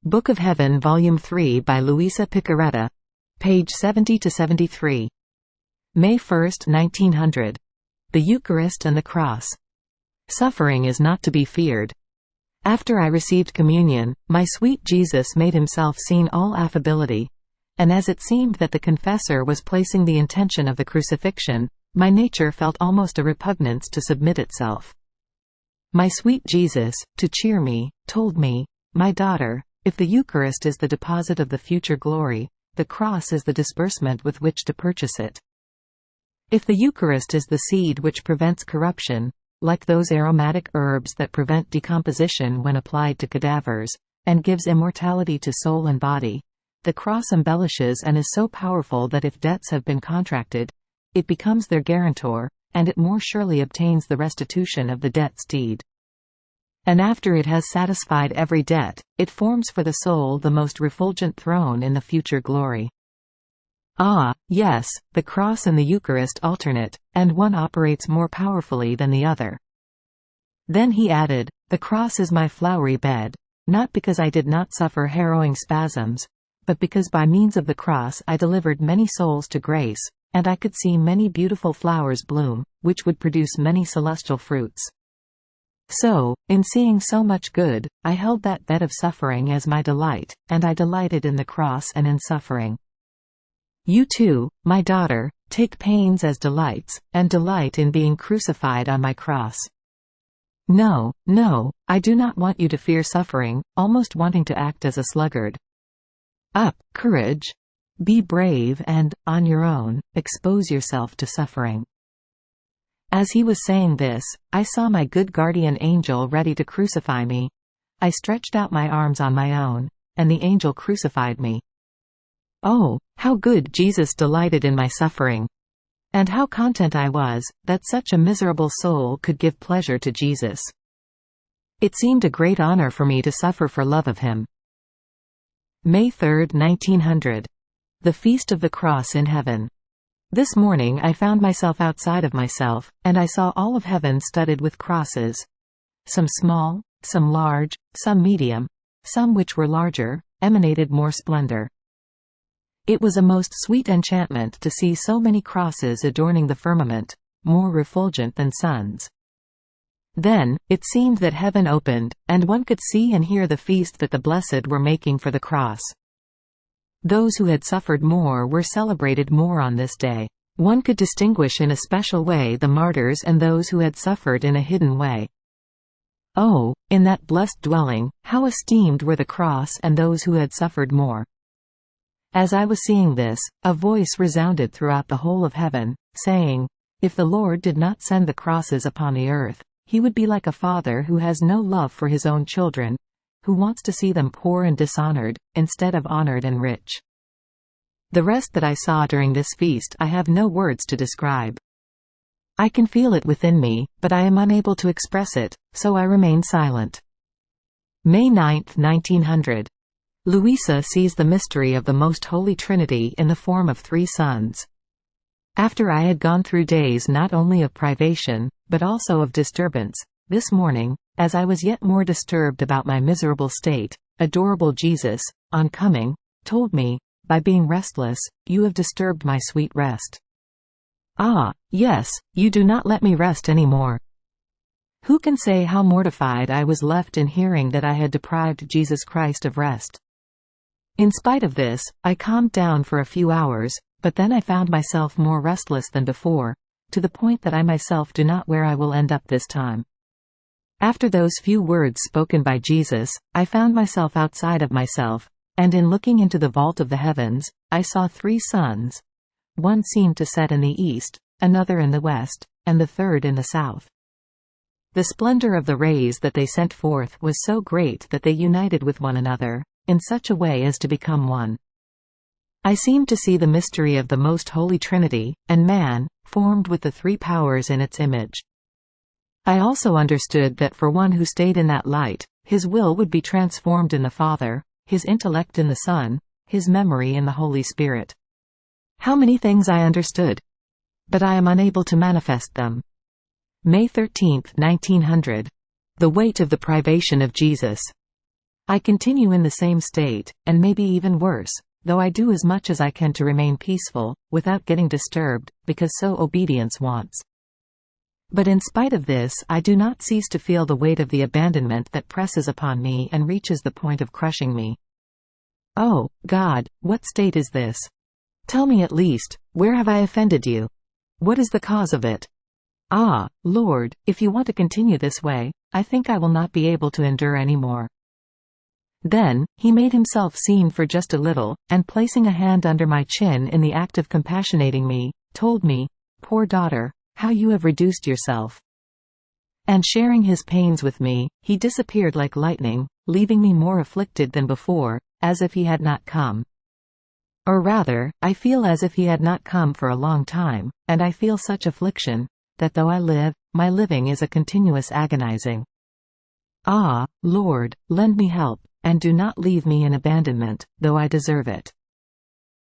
Book of Heaven Volume 3 by Luisa Piccarreta. Page 70–73. May 1, 1900. The Eucharist and the Cross. Suffering is not to be feared. After I received communion, my sweet Jesus made himself seen all affability, and as it seemed that the confessor was placing the intention of the crucifixion, my nature felt almost a repugnance to submit itself. My sweet Jesus, to cheer me, told me, "My daughter, if the Eucharist is the deposit of the future glory, the cross is the disbursement with which to purchase it. If the Eucharist is the seed which prevents corruption, like those aromatic herbs that prevent decomposition when applied to cadavers, and gives immortality to soul and body, the cross embellishes and is so powerful that if debts have been contracted, it becomes their guarantor, and it more surely obtains the restitution of the debt's deed. And after it has satisfied every debt, it forms for the soul the most refulgent throne in the future glory." Ah, yes, the cross and the Eucharist alternate, and one operates more powerfully than the other. Then he added, "The cross is my flowery bed, not because I did not suffer harrowing spasms, but because by means of the cross I delivered many souls to grace, and I could see many beautiful flowers bloom, which would produce many celestial fruits. So, in seeing so much good, I held that bed of suffering as my delight, and I delighted in the cross and in suffering. You too, my daughter, take pains as delights, and delight in being crucified on my cross." No, no, I do not want you to fear suffering, almost wanting to act as a sluggard. Up, courage! Be brave and, on your own, expose yourself to suffering. As he was saying this, I saw my good guardian angel ready to crucify me. I stretched out my arms on my own, and the angel crucified me. Oh, how good Jesus delighted in my suffering! And how content I was, that such a miserable soul could give pleasure to Jesus. It seemed a great honor for me to suffer for love of him. May 3, 1900. The Feast of the Cross in Heaven. This morning I found myself outside of myself, and I saw all of heaven studded with crosses. Some small, some large, some medium, some which were larger, emanated more splendor. It was a most sweet enchantment to see so many crosses adorning the firmament, more refulgent than suns. Then, it seemed that heaven opened, and one could see and hear the feast that the blessed were making for the cross. Those who had suffered more were celebrated more on this day. One could distinguish in a special way the martyrs and those who had suffered in a hidden way. Oh, in that blessed dwelling, how esteemed were the cross and those who had suffered more! As I was seeing this, a voice resounded throughout the whole of heaven, saying, "If the Lord did not send the crosses upon the earth, he would be like a father who has no love for his own children, who wants to see them poor and dishonored, instead of honored and rich." The rest that I saw during this feast I have no words to describe. I can feel it within me, but I am unable to express it, so I remain silent. May 9, 1900. Luisa sees the mystery of the Most Holy Trinity in the form of three sons. After I had gone through days not only of privation, but also of disturbance, this morning, as I was yet more disturbed about my miserable state, adorable Jesus, on coming, told me, "By being restless, you have disturbed my sweet rest." Ah, yes, you do not let me rest any more. Who can say how mortified I was left in hearing that I had deprived Jesus Christ of rest? In spite of this, I calmed down for a few hours, but then I found myself more restless than before, to the point that I myself do not where I will end up this time. After those few words spoken by Jesus, I found myself outside of myself, and in looking into the vault of the heavens, I saw three suns. One seemed to set in the east, another in the west, and the third in the south. The splendor of the rays that they sent forth was so great that they united with one another, in such a way as to become one. I seemed to see the mystery of the Most Holy Trinity, and man, formed with the three powers in its image. I also understood that for one who stayed in that light, his will would be transformed in the Father, his intellect in the Son, his memory in the Holy Spirit. How many things I understood! But I am unable to manifest them. May 13, 1900. The weight of the privation of Jesus. I continue in the same state, and maybe even worse, though I do as much as I can to remain peaceful, without getting disturbed, because so obedience wants. But in spite of this, I do not cease to feel the weight of the abandonment that presses upon me and reaches the point of crushing me. Oh, God, what state is this? Tell me at least, where have I offended you? What is the cause of it? Ah, Lord, if you want to continue this way, I think I will not be able to endure any more. Then, he made himself seen for just a little, and placing a hand under my chin in the act of compassionating me, told me, "Poor daughter, how you have reduced yourself." And sharing his pains with me, he disappeared like lightning, leaving me more afflicted than before, as if he had not come. Or rather, I feel as if he had not come for a long time, and I feel such affliction, that though I live, my living is a continuous agonizing. Ah, Lord, lend me help, and do not leave me in abandonment, though I deserve it.